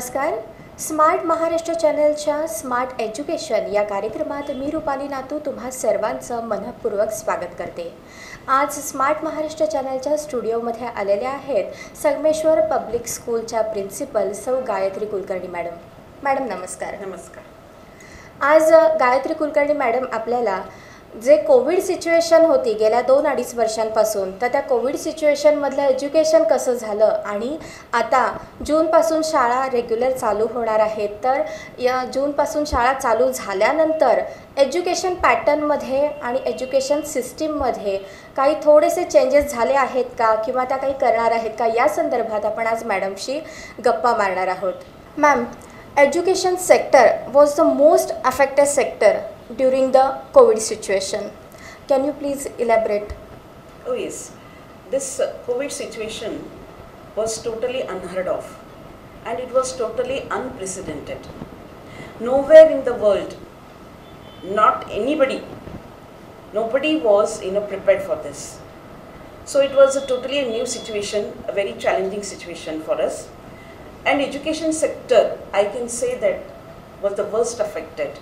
नमस्कार. स्मार्ट महाराष्ट्र चॅनलच्या smart education या कार्यक्रमात मी रुपाली नातू तुम्हा सर्वांचं मनपूर्वक स्वागत करते. आज स्मार्ट महाराष्ट्र चॅनलच्या स्टुडिओमध्ये आलेले आहेत संगमेश्वर पब्लिक स्कूलच्या प्रिन्सिपल सौ गायत्री कुलकर्णी मॅडम. मॅडम नमस्कार. नमस्कार. आज गायत्री कुलकर्णी मॅडम आपल्याला जे कोविड सिच्युएशन होती गेल्या 2-2.5 वर्षांपासून, तर त्या कोविड सिच्युएशनमधलं एज्युकेशन कसं झालं आणि आता जूनपासून शाळा रेग्युलर चालू होणार आहेत, तर या जूनपासून शाळा चालू झाल्यानंतर एज्युकेशन पॅटर्नमध्ये आणि एज्युकेशन सिस्टीममध्ये काही थोडेसे चेंजेस झाले आहेत का किंवा त्या काही करणार आहेत का, या संदर्भात आपण आज मॅडमशी गप्पा मारणार आहोत. Ma'am, education sector was the most affected sector during the COVID situation. Can you please elaborate? Oh yes, this COVID situation was totally unheard of and it was totally unprecedented. Nowhere in the world, not nobody was prepared for this. So it was a totally new situation, a very challenging situation for us. And education sector, I can say that, was the worst affected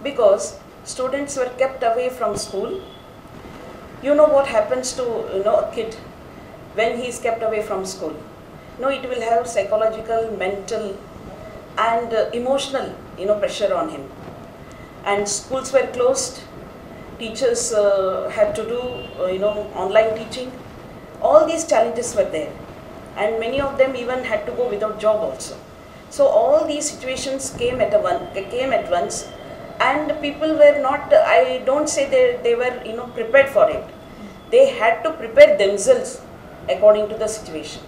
because students were kept away from school. You know what happens to a kid when he is kept away from school. It will have psychological, mental and emotional pressure on him. And schools were closed. Teachers had to do online teaching. All these challenges were there. And many of them even had to go without job also. So all these situations came at once, and people were not, I don't say they were prepared for it. They had to prepare themselves according to the situation.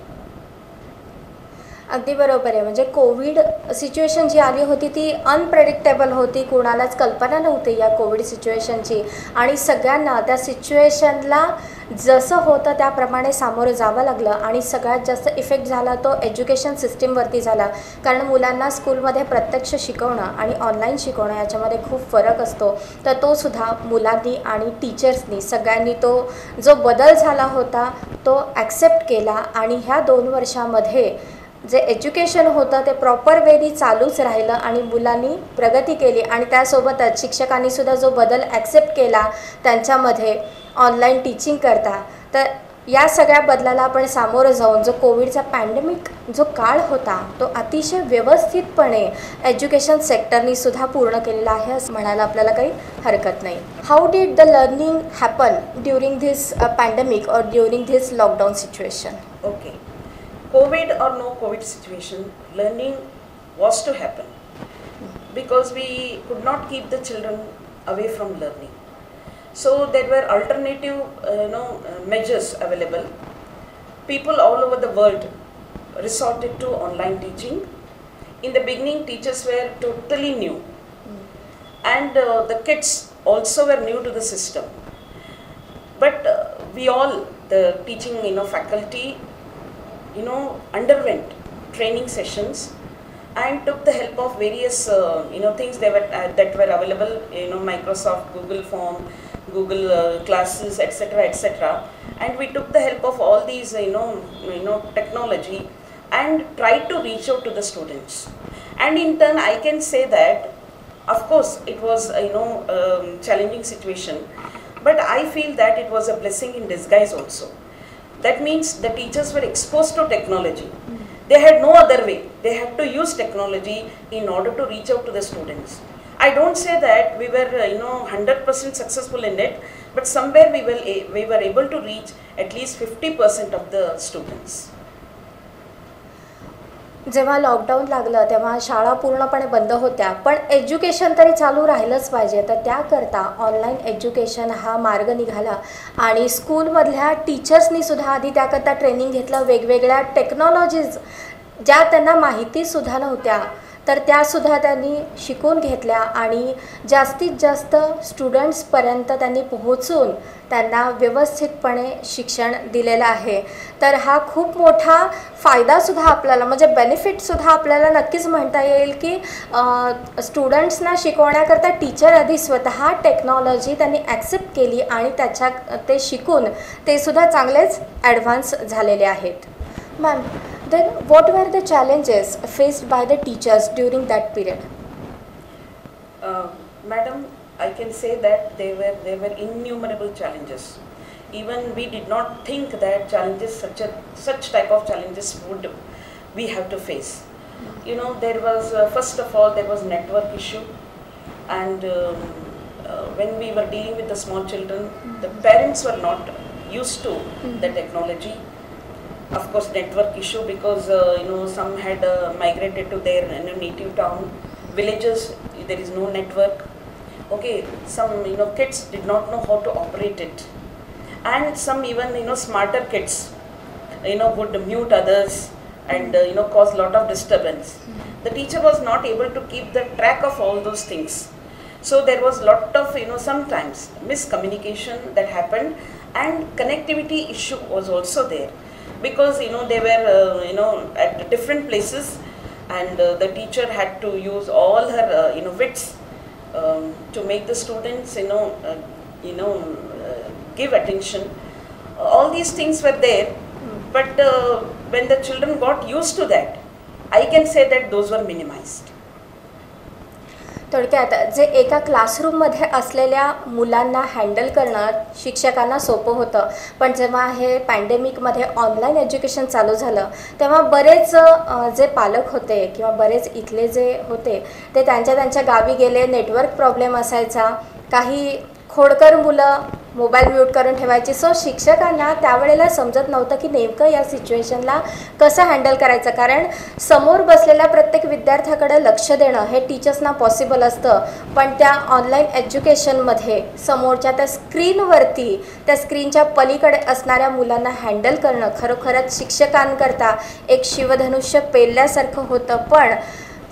अगदी बरोबर आहे. म्हणजे Covid situation जी आली होती ती unpredictable होती. कोणालाच कल्पना नव्हती या कोविड सिच्युएशनची आणि सगळ्यांना त्या सिच्युएशनला जसं होतं त्याप्रमाणे सामोरं जावं लागलं आणि सगळ्यात जास्त इफेक्ट झाला तो एज्युकेशन सिस्टीमवरती झाला. कारण मुलांना स्कूलमध्ये प्रत्यक्ष शिकवणं आणि ऑनलाईन शिकवणं याच्यामध्ये खूप फरक असतो. तर तो सुद्धा मुलांनी आणि टीचर्सनी सगळ्यांनी तो जो बदल झाला होता तो ॲक्सेप्ट केला आणि ह्या 2 वर्षामध्ये जे एज्युकेशन होतं ते प्रॉपर वेनी चालूच राहिलं आणि मुलांनी प्रगती केली आणि त्यासोबतच शिक्षकांनीसुद्धा जो बदल ॲक्सेप्ट केला त्यांच्यामध्ये ऑनलाईन टीचिंग करता. तर या सगळ्या बदलाला आपण सामोरं जाऊन जो कोविडचा पॅन्डेमिक जो काळ होता तो अतिशय व्यवस्थितपणे एज्युकेशन सेक्टरनीसुद्धा पूर्ण केलेला आहे असं म्हणायला आपल्याला काही हरकत नाही. How did the learning happen during this pandemic और during this lockdown situation? Okay. COVID or no COVID situation, learning was to happen because we could not keep the children away from learning. So there were alternative measures available. People all over the world resorted to online teaching. In the beginning, teachers were totally new, and the kids also were new to the system. But we all, the teaching faculty, underwent training sessions and took the help of various things that were available, Microsoft, Google Form, Google Classes, etc. And we took the help of all these technology and tried to reach out to the students. And in turn, I can say that of course it was challenging situation, but I feel that it was a blessing in disguise also. That means the teachers were exposed to technology. They had no other way. They had to use technology in order to reach out to the students. I don't say that we were 100% successful in it, but somewhere we were able to reach at least 50% of the students. जेव्हा lockdown लागलं तेव्हा शाळा पूर्णपणे बंद होत्या, पण education तरी चालू राहिलंच पाहिजे. तर त्याकरता ऑनलाईन एज्युकेशन हा मार्ग निघाला आणि स्कूलमधल्या टीचर्सनीसुद्धा आधी त्याकरता ट्रेनिंग घेतलं. वेगवेगळ्या टेक्नॉलॉजीज ज्या त्यांना माहितीसुद्धा नव्हत्या तर त्यासुद्धा त्यांनी शिकून घेतल्या आणि जास्तीत जास्त स्टुडंट्सपर्यंत त्यांनी पोहोचून त्यांना व्यवस्थितपणे शिक्षण दिलेलं आहे. तर हा खूप मोठा फायदासुद्धा आपल्याला म्हणजे बेनिफिटसुद्धा आपल्याला नक्कीच म्हणता येईल की स्टुडंट्सना शिकवण्याकरता टीचर आधी स्वतः टेक्नॉलॉजी त्यांनी ॲक्सेप्ट केली आणि ते शिकून ते सुद्धा चांगलेच ॲडव्हान्स झालेले आहेत. Ma'am, Then what were the challenges faced by the teachers during that period? Madam, I can say that there were innumerable challenges. Even we did not think that such type of challenges would we have to face. You know, there was first of all there was network issue, and when we were dealing with the small children, the parents were not used to the technology. Of course, network issue because some had migrated to their native town, villages. There is no network. Okay, some kids did not know how to operate it, and some even smarter kids would mute others and cause lot of disturbance. The teacher was not able to keep the track of all those things. So there was lot of sometimes miscommunication that happened, and connectivity issue was also there, because they were at different places, and the teacher had to use all her wits to make the students give attention. All these things were there, but when the children got used to that, I can say that those were minimized. थोडक्यात जे एका क्लासरूममध्ये असलेल्या मुलांना handle करणं शिक्षकांना सोपं होतं, पण जेव्हा हे पॅन्डेमिकमध्ये ऑनलाईन एज्युकेशन चालू झालं तेव्हा बरेच जे पालक होते किंवा बरेच इथले जे होते ते त्यांच्या गावी गेले, नेटवर्क प्रॉब्लेम असायचा, काही खोडकर मुलं मोबाईल म्यूट करून ठेवायची. सो शिक्षकांना त्यावेळेला समजत नव्हतं की नेमकं या सिच्युएशनला कसं हँडल करायचं, कारण समोर बसलेल्या प्रत्येक विद्यार्थ्याकडे लक्ष देणं हे टीचर्सना पॉसिबल असतं, पण त्या ऑनलाईन एज्युकेशनमध्ये समोरच्या त्या स्क्रीनवरती त्या स्क्रीनच्या पलीकडे असणाऱ्या मुलांना हँडल करणं खरोखरच शिक्षकांकरता एक शिवधनुष्य पेलल्यासारखं होतं. पण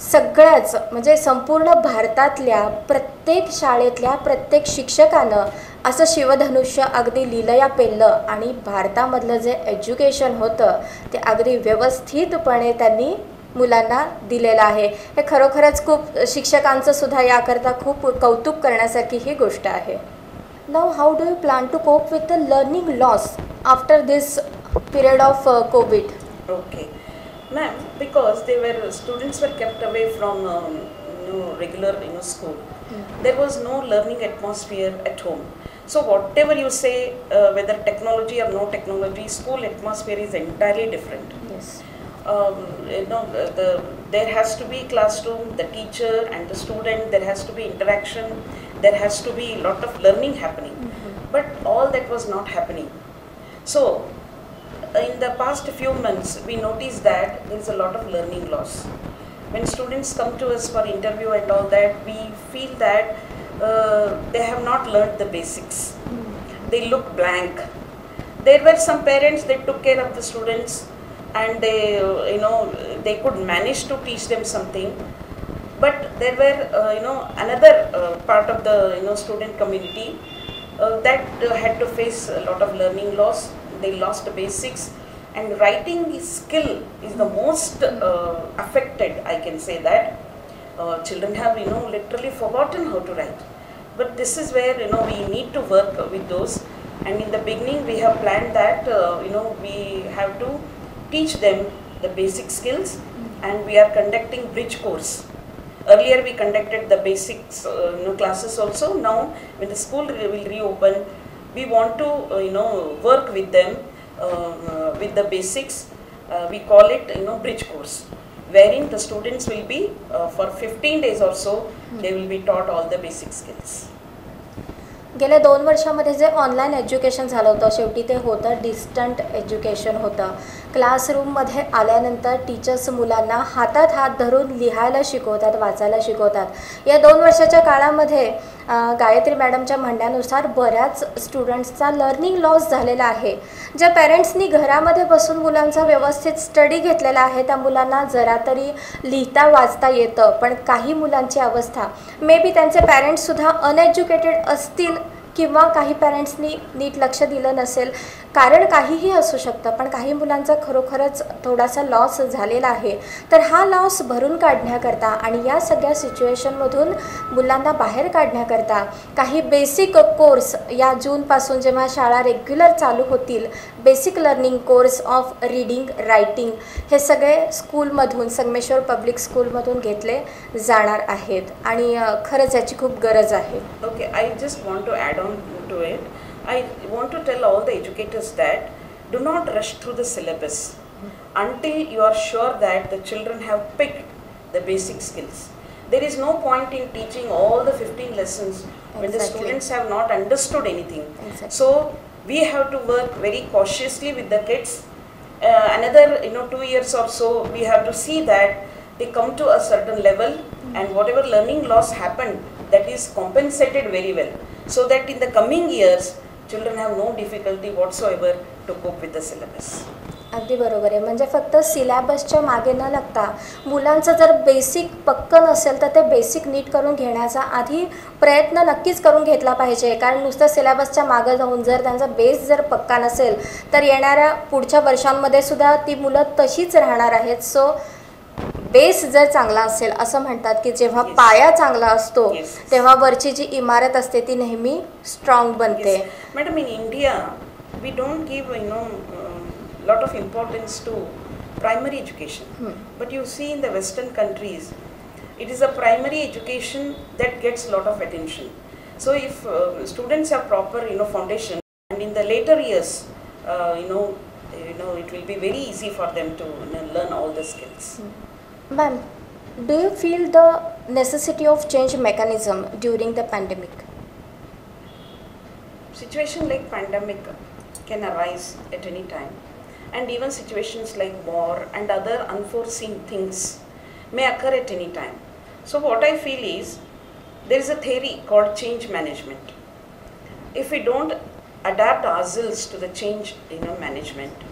सगळ्याच म्हणजे संपूर्ण भारतातल्या प्रत्येक शाळेतल्या प्रत्येक शिक्षकानं असं शिवधनुष्य अगदी लीलया पेललं आणि भारतामधलं जे एज्युकेशन होतं ते अगदी व्यवस्थितपणे त्यांनी मुलांना दिलेलं आहे. हे खरोखरच खूप शिक्षकांचं सुद्धा याकरता खूप कौतुक करण्यासारखी ही गोष्ट आहे. Now how do you plan to cope with the learning loss after this period of COVID? Okay. Ma'am, because students were kept away from regular school. There was no learning atmosphere at home. So whatever you say, whether technology or no technology, school atmosphere is entirely different. Yes. There has to be classroom, the teacher and the student. There has to be interaction. There has to be a lot of learning happening. But all that was not happening. So in the past few months, we noticed that there is a lot of learning loss. When students come to us for interview and all that, we feel that they have not learned the basics. They look blank. There were some parents that took care of the students, and they could manage to teach them something. But there were another part of the student community that had to face a lot of learning loss. They lost the basics, and writing skill is the most affected. I can say that children have literally forgotten how to write. But this is where we need to work with those. And in the beginning, we have planned that we have to teach them the basic skills, and we are conducting bridge course. Earlier, we conducted the basics classes also. Now, when the school will reopen, we want to work with them with the basics. We call it bridge course, wherein the students will be for 15 days or so, they will be taught all the basic skills. गेल्या 2 वर्षामध्ये जे online education झालं होतं शेवटी ते होतं distant education होतं. क्लासरूममध्ये आल्यानंतर teachers मुलांना हातात हात धरून लिहायला शिकवतात, वाचायला शिकवतात. या 2 वर्षाच्या काळामध्ये गायत्री मॅडमच्या म्हणण्यानुसार बऱ्याच स्टुडंट्सचा लर्निंग लॉस झालेला आहे. ज्या पॅरेंट्सनी घरामध्ये बसून मुलांचा व्यवस्थित स्टडी घेतलेला आहे त्या मुलांना जरा तरी लिहिता वाचता येतं, पण काही मुलांची अवस्था मे बी त्यांचे पॅरेंट्ससुद्धा अनएज्युकेटेड असतील किंवा काही पॅरेंट्सनी नीट लक्ष दिलं नसेल, कारण काहीही असू शकतं, पण काही मुलांचा खरोखरच थोडासा लॉस झालेला आहे. तर हा लॉस भरून काढण्याकरता आणि या सगळ्या सिच्युएशनमधून मुलांना बाहेर काढण्याकरता काही बेसिक कोर्स या जूनपासून जेव्हा शाळा रेग्युलर चालू होतील, basic learning course of reading writing हे सगळे स्कूलमधून, संगमेश्वर पब्लिक स्कूलमधून घेतले जाणार आहेत आणि खरंच याची खूप गरज आहे. Okay, I just want to add on to it. I want to tell all the educators that do not rush through the syllabus until you are sure that the children have picked the basic skills. There is no point in teaching all the 15 lessons when the students have not understood anything. So we have to work very cautiously with the kids. Another 2 years or so, we have to see that they come to a certain level and whatever learning loss happened, that is compensated very well, so that in the coming years children have no difficulty whatsoever to cope with the syllabus. अगदी बरोबर आहे. म्हणजे फक्त सिलॅबसच्या मागे न लागता मुलांचं जर बेसिक पक्क नसेल तर ते बेसिक नीट करून घेण्याचा आधी प्रयत्न नक्कीच करून घेतला पाहिजे. कारण नुसतं सिलॅबसच्या मागं जाऊन जर त्यांचा बेस जर पक्का नसेल तर येणाऱ्या पुढच्या वर्षांमध्ये सुद्धा ती मुलं तशीच राहणार आहेत. सो बेस जर चांगला असेल, असं म्हणतात की जेव्हा पाया चांगला असतो तेव्हा वरची जी इमारत असते ती नेहमी स्ट्रॉंग बनते. Madam, in India we don't give lot of importance to primary education, but you see in the western countries it is a primary education that gets lot of attention. So if students have proper foundation, and in the later years it will be very easy for them to learn all the skills. Ma'am, do you feel the necessity of change mechanism during the pandemic? Situation like pandemic can arise at any time, and even situations like war and other unforeseen things may occur at any time. So what I feel is, there is a theory called change management. If we don't adapt ourselves to the change management,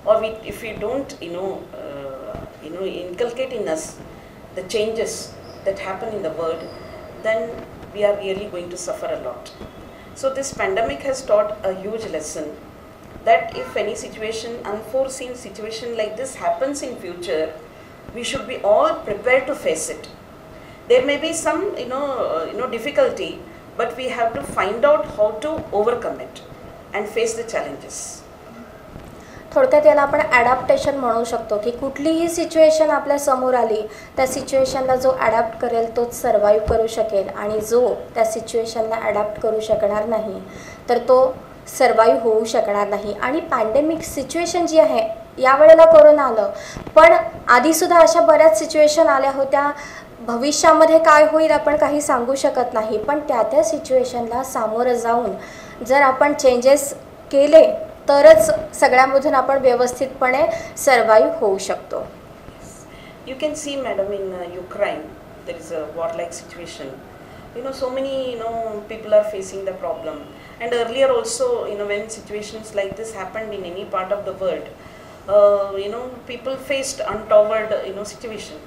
or if we don't inculcate in us the changes that happen in the world, then we are really going to suffer a lot. So this pandemic has taught a huge lesson, that if any situation, unforeseen situation like this happens in future, we should be all prepared to face it. There may be some difficulty, but we have to find out how to overcome it and face the challenges. थोडक्यात याला आपण adaptation म्हणू शकतो की कुठलीही situation आपल्या समोर आली त्या सिच्युएशनला जो ॲडॅप्ट करेल तोच सर्वाईव्ह करू शकेल, आणि जो त्या सिच्युएशनला ॲडॅप्ट करू शकणार नाही तर तो सर्वाईव्ह होऊ शकणार नाही. आणि पॅन्डेमिक सिच्युएशन जी आहे, यावेळेला कोरोना आलं, पण आधीसुद्धा अशा बऱ्याच सिच्युएशन आल्या होत्या. भविष्यामध्ये काय होईल आपण काही सांगू शकत नाही, पण त्या सिच्युएशनला सामोरं जाऊन जर आपण चेंजेस केले तरच सगळ्यामधून आपण व्यवस्थितपणे सर्वाईव्ह होऊ शकतो. You can see, madam, in Ukraine there is a war-like situation. So many people are facing the problem, and earlier also when situations like this happened in any part of the world, people faced untoward situation.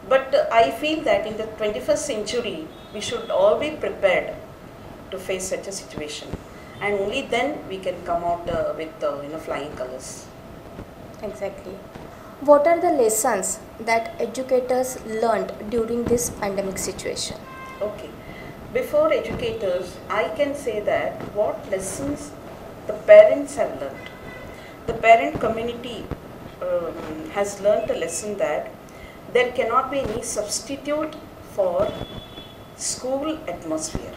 But I feel that in the 21st century we should all be prepared to face such a situation, and only then we can come out with flying colors. Exactly. What are the lessons that educators learned during this pandemic situation? Okay. Before educators, I can say that what lessons the parents have learned. The parent community has learned the lesson that there cannot be any substitute for school atmosphere.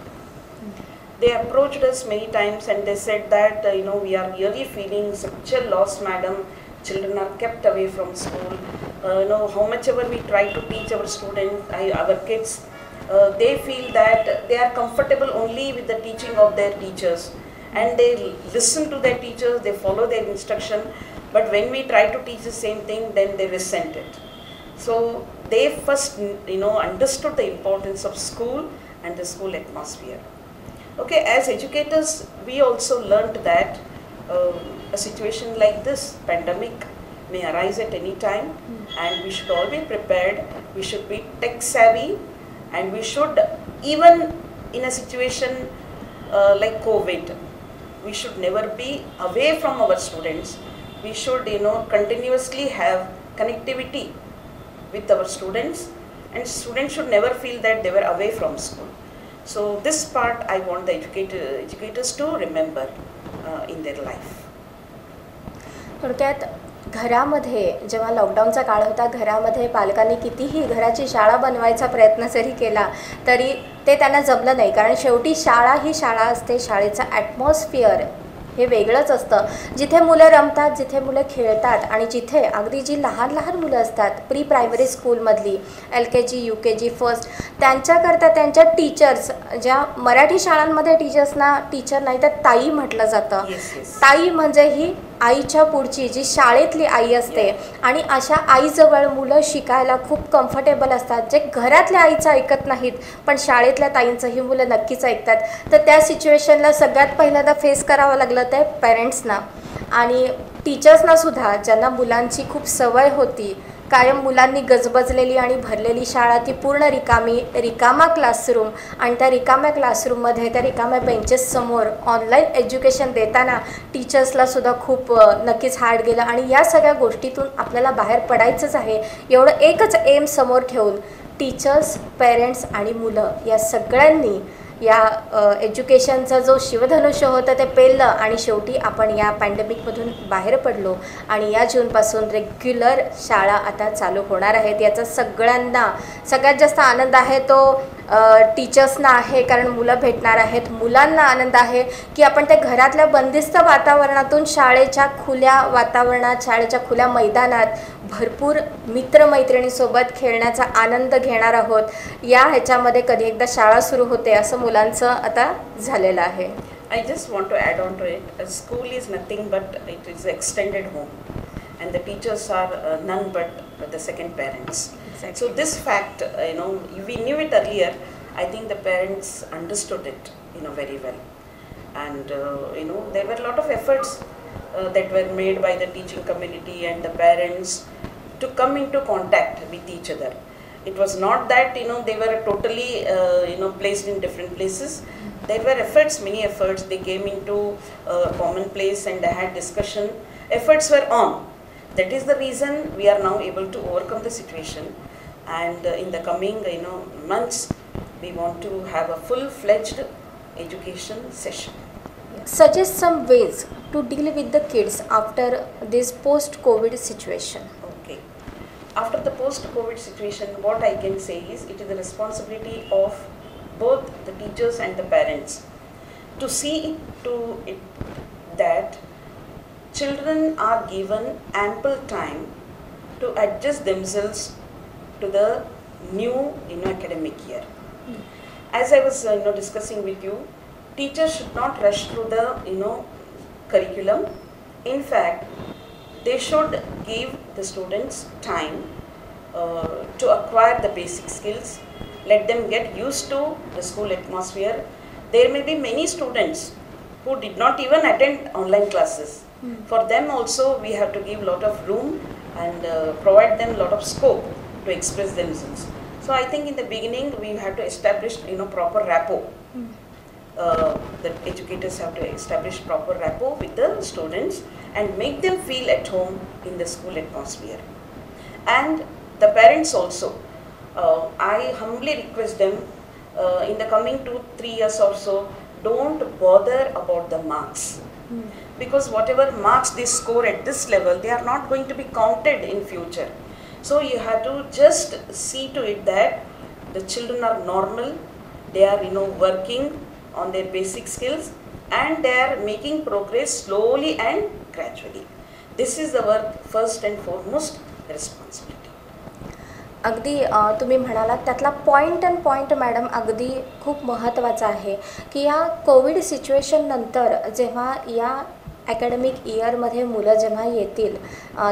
They approached us many times and they said that we are really feeling such a loss, madam. Children are kept away from school. How much ever we try to teach our students, our kids, they feel that they are comfortable only with the teaching of their teachers, and they listen to their teachers, they follow their instruction. But when we try to teach the same thing, then they resent it. So they first understood the importance of school and the school atmosphere. Okay, as educators, we also learnt that a situation like this, pandemic, may arise at any time, and we should all be prepared. We should be tech savvy, and we should, even in a situation like COVID, we should never be away from our students. We should continuously have connectivity with our students, and students should never feel that they were away from school. So this part I want the educators to remember in their life. थोडक्यात घरामध्ये जेव्हा लॉकडाऊनचा काळ होता, घरामध्ये पालकांनी कितीही घराची शाळा बनवायचा प्रयत्न जरी केला तरी ते त्यांना जमलं नाही, कारण शेवटी शाळा ही शाळा असते. शाळेचं ॲटमॉस्फिअर हे वेगळंच असतं, जिथे मुलं रमतात, जिथे मुलं खेळतात आणि जिथे अगदी जी लहान लहान मुलं असतात प्री प्रायमरी स्कूलमधली LKG UKG फर्स्ट, त्यांच्याकरता त्यांच्या टीचर्स, ज्या मराठी शाळांमध्ये टीचर्सना टीचर नाही तर ताई म्हटलं जातं. ताई म्हणजे ही आईच्या पुढची जी शाळेतली आई असते, आणि अशा आईजवळ मुलं शिकायला खूप कम्फर्टेबल असतात, जे घरातल्या आईचं ऐकत नाहीत पण शाळेतल्या ताईंचं ही मुलं नक्कीच ऐकतात. तर त्या सिच्युएशनला सगळ्यात पहिल्यांदा फेस करावं लागलं ते पेरेंट्सना आणि टीचर्सनासुद्धा, ज्यांना मुलांची खूप सवय होती. कायम मुलांनी गजबजलेली आणि भरलेली शाळा, ती पूर्ण रिकामा क्लासरूम, आणि त्या रिकाम्या क्लासरूममध्ये त्या रिकाम्या बेंचेससमोर ऑनलाईन एज्युकेशन देताना टीचर्सलासुद्धा खूप नक्कीच हार्ड गेलं. आणि या सगळ्या गोष्टीतून आपल्याला बाहेर पडायचंच आहे, एवढं एकच एम समोर ठेवून टीचर्स, पेरेंट्स आणि मुलं या सगळ्यांनी या एज्युकेशनचा जो शिवधनुष्य होतं ते पेललं, आणि शेवटी आपण या पॅन्डेमिकमधून बाहेर पडलो आणि या जूनपासून रेग्युलर शाळा आता चालू होणार आहेत. याचा सगळ्यांना सगळ्यात जास्त आनंद आहे तो टीचर्सना आहे, कारण मुलं भेटणार आहेत. मुलांना आनंद आहे की आपण त्या घरातल्या बंदिस्त वातावरणातून शाळेच्या खुल्या वातावरणात, शाळेच्या खुल्या मैदानात भरपूर मित्रमैत्रिणींसोबत खेळण्याचा आनंद घेणार आहोत. या ह्याच्यामध्ये कधी एकदा शाळा सुरू होते असं मुलांचं आता झालेलं आहे. I just want to add on to it. A school is nothing but it is extended home, and the teachers are none but the second parents. Exactly. So this fact, we knew it earlier. I think the parents understood it, very well, and there were a lot of efforts that were made by the teaching community and the parents to come into contact with each other. It was not that they were totally placed in different places. There were efforts, many efforts. They came into a common place and they had discussion. Efforts were on. That is the reason we are now able to overcome the situation. And in the coming months, we want to have a full-fledged education session. Suggest some ways to deal with the kids after this post-COVID situation. Okay. After the post-COVID situation, what I can say is it is the responsibility of both the teachers and the parents to see to it that children are given ample time to adjust themselves to the new academic year. As I was discussing with you, teachers should not rush through the curriculum. In fact, they should give the students time to acquire the basic skills. Let them get used to the school atmosphere. There may be many students who did not even attend online classes. For them also we have to give a lot of room and provide them a lot of scope to express themselves. So I think in the beginning we have to establish proper rapport. The educators have to establish proper rapport with the students and make them feel at home in the school atmosphere. And the parents also, I humbly request them in the coming 2-3 years or so, don't bother about the marks. Because whatever marks they score at this level, they are not going to be counted in future. So you have to just see to it that the children are normal, they are working on their basic skills and they are making progress slowly and gradually. This is our first and foremost responsibility. अगदी तुम्ही म्हणालात त्यातला point madam अगदी खूप महत्त्वाचा आहे की या कोविड सिच्युएशन नंतर जेव्हा या ॲकॅडमिक इयरमध्ये मुलं जेव्हा येतील,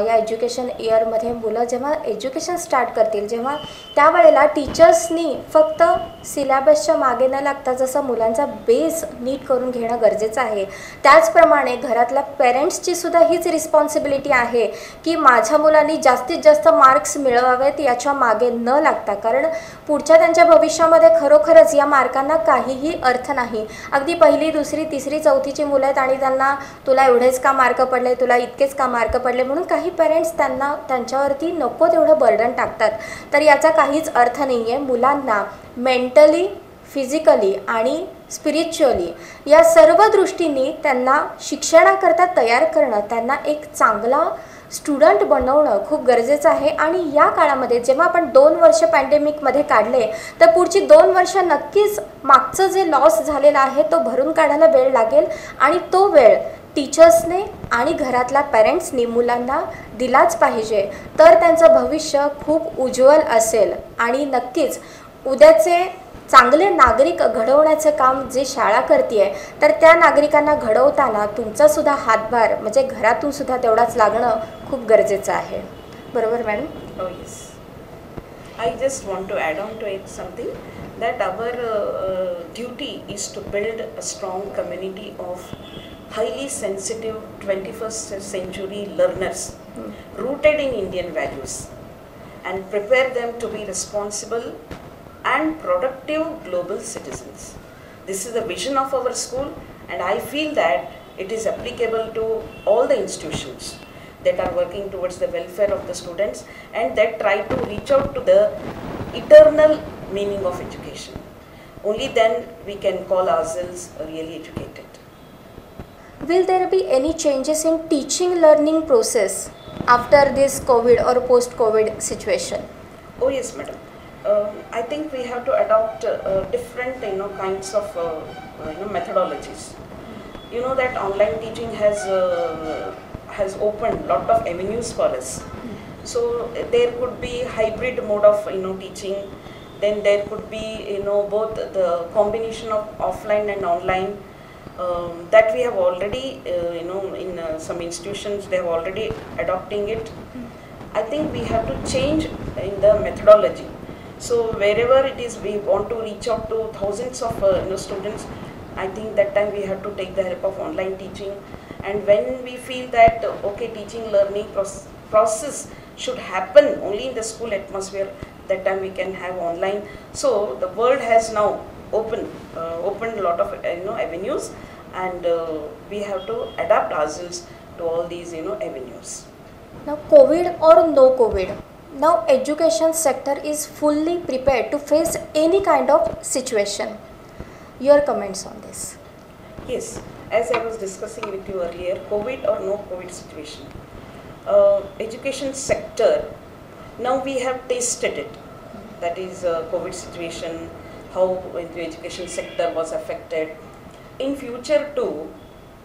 या एज्युकेशन इयरमध्ये मुलं जेव्हा एज्युकेशन स्टार्ट करतील, जेव्हा त्यावेळेला टीचर्सनी फक्त सिलेबसच्या मागे न लागता जसं मुलांचा बेस नीट करून घेणं गरजेचं आहे, त्याचप्रमाणे घरातल्या पेरेंट्सची सुद्धा हीच रिस्पॉन्सिबिलिटी आहे की माझ्या मुलांनी जास्तीत जास्त मार्क्स मिळवावेत याच्या मागे न लागता, कारण पुढच्या त्यांच्या भविष्यामध्ये खरोखरच या मार्कांना काहीही अर्थ नाही. अगदी पहिली, दुसरी, तिसरी, चौथीची मुलं आहेत आणि त्यांना तुला एवढेच का मार्क पडले, तुला इतकेच का मार्क पडले म्हणून काही पेरेंट्स त्यांच्यावरती नको तेवढं बर्डन टाकतात. तर याचा काहीच अर्थ नाही आहे. मुलांना मेंटली, फिजिकली आणि स्पिरिच्युअली या सर्व दृष्टींनी त्यांना शिक्षणाकरता तयार करणं, त्यांना एक चांगला स्टुडंट बनवणं खूप गरजेचं आहे. आणि या काळामध्ये जेव्हा आपण 2 वर्ष पॅन्डेमिकमध्ये काढले, तर पुढची 2 वर्ष नक्कीच मागचं जे लॉस झालेला आहे तो भरून काढायला वेळ लागेल आणि तो वेळ टीचर्सने आणि घरातल्या पेरेंट्सनी मुलांना दिलाच पाहिजे, तर त्यांचं भविष्य खूप उज्ज्वल असेल. आणि नक्कीच उद्याचे चांगले नागरिक घडवण्याचं काम जे शाळा करते आहे, तर त्या नागरिकांना घडवताना तुमचासुद्धा हातभार म्हणजे घरातून सुद्धा तेवढाच लागणं खूप गरजेचं आहे. बरोबर madam? Oh yes. I just want to add on to it something that our duty is to build a strong community of highly sensitive 21st century learners rooted in Indian values and prepare them to be responsible and productive global citizens. This is the vision of our school, and I feel that it is applicable to all the institutions that are working towards the welfare of the students and that try to reach out to the eternal meaning of education. Only then we can call ourselves really educated. Will there be any changes in teaching learning process after this COVID or post-COVID situation? Oh yes, madam. I think we have to adopt different kinds of methodologies. You know that online teaching has opened lot of avenues for us. So there could be hybrid mode of teaching. Then there could be both the combination of offline and online. That we have already in some institutions they have already adopting it. I think we have to change in the methodology. So wherever it is we want to reach out to thousands of students, I think that time we have to take the help of online teaching. And when we feel that okay, teaching learning process should happen only in the school atmosphere, that time we can have online. So the world has now opened a lot of avenues, and we have to adapt ourselves to all these avenues. Now COVID or no COVID, now education sector is fully prepared to face any kind of situation. Your comments on this? Yes, as I was discussing with you earlier, COVID or no COVID situation, education sector, now we have tasted it. That is COVID situation, how the education sector was affected. In future too,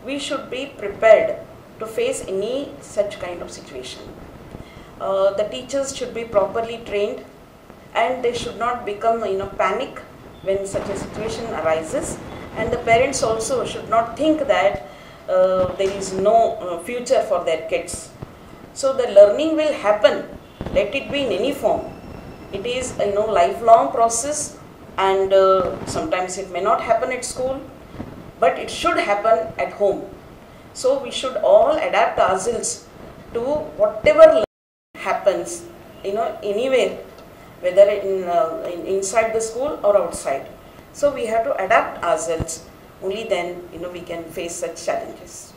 we should be prepared to face any such kind of situation. The teachers should be properly trained, and they should not become panic when such a situation arises. And the parents also should not think that there is no future for their kids. So the learning will happen, let it be in any form. It is lifelong process, and sometimes it may not happen at school, but it should happen at home. So we should all adapt ourselves to whatever happens anywhere, whether inside the school or outside. So we have to adapt ourselves. Only then we can face such challenges.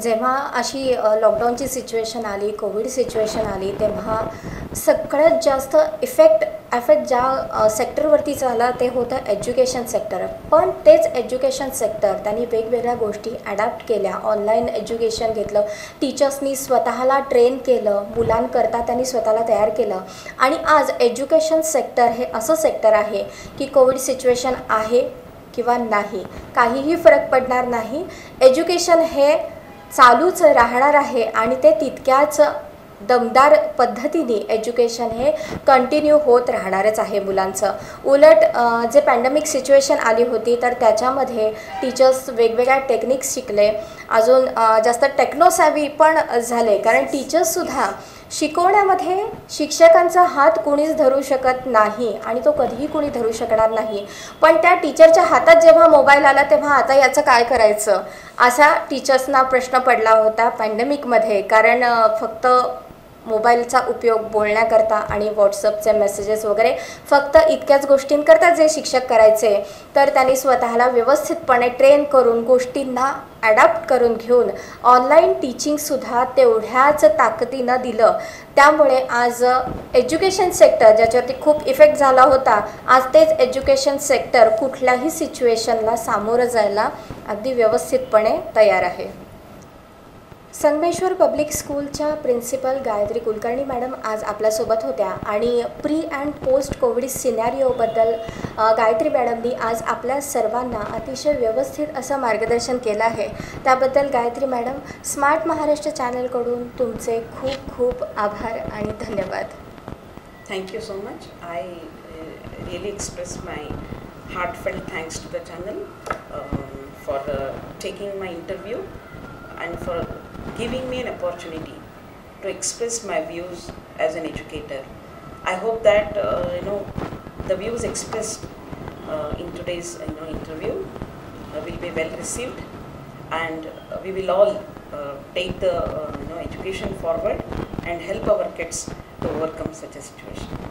जेव्हा अशी लॉकडाऊनची situation आली, Covid situation आली, तेव्हा सगळ्यात जास्त effect ज्या सेक्टरवरती झाला ते होतं एज्युकेशन सेक्टर. पण तेच एज्युकेशन सेक्टर त्यांनी वेगवेगळ्या गोष्टी ॲडॅप्ट केल्या. ऑनलाईन एज्युकेशन घेतलं, टीचर्सनी स्वतःला ट्रेन केलं, मुलांकरता त्यांनी स्वतःला तयार केलं. आणि आज एज्युकेशन सेक्टर हे असं सेक्टर आहे की कोविड सिच्युएशन आहे किंवा नाही काहीही फरक पडणार नाही. एज्युकेशन हे चालूच राहणार आहे आणि ते तितक्याच दमदार पद्धतीने एज्युकेशन हे कंटिन्यू होत राहणारच आहे मुलांचं. उलट जे पॅन्डेमिक सिच्युएशन आली होती तर त्याच्यामध्ये टीचर्स वेगवेगळ्या टेक्निक्स शिकले, अजून जास्त टेक्नोसॅव्ही पण झाले, कारण टीचर्ससुद्धा शिकवण्यामध्ये शिक्षकांचा हात कोणीच धरू शकत नाही आणि तो कधीही कोणी धरू शकणार नाही. पण त्या टीचरच्या हातात जेव्हा मोबाईल आला तेव्हा आता याचं काय करायचं असा टीचर्सना प्रश्न पडला होता पॅन्डेमिकमध्ये. कारण फक्त मोबाईलचा उपयोग बोलण्याकरता आणि व्हॉट्सअपचे मेसेजेस वगैरे फक्त इतक्याच गोष्टींकरता जे शिक्षक करायचे, तर त्यांनी स्वतःला व्यवस्थितपणे ट्रेन करून गोष्टींना ॲडॅप्ट करून घेऊन ऑनलाईन टीचिंगसुद्धा तेवढ्याच ताकदीनं दिलं. त्यामुळे आज एज्युकेशन सेक्टर ज्याच्यावरती खूप इफेक्ट झाला होता, आज तेच एज्युकेशन सेक्टर कुठल्याही सिच्युएशनला सामोरं जायला अगदी व्यवस्थितपणे तयार आहे. संगमेश्वर पब्लिक स्कूलच्या प्रिन्सिपल गायत्री कुलकर्णी मॅडम आज आपल्यासोबत होत्या आणि प्री अँड पोस्ट कोविड सिनॅरिओबद्दल गायत्री मॅडमनी आज आपल्या सर्वांना अतिशय व्यवस्थित असं मार्गदर्शन केलं आहे. त्याबद्दल गायत्री मॅडम, स्मार्ट महाराष्ट्र चॅनलकडून तुमचे खूप खूप आभार आणि धन्यवाद. Thank you so much. I really express my heartfelt thanks to the channel for taking my interview and for giving me an opportunity to express my views as an educator. I hope that the views expressed in today's interview will be well received, and we will all take the education forward and help our kids to overcome such a situation.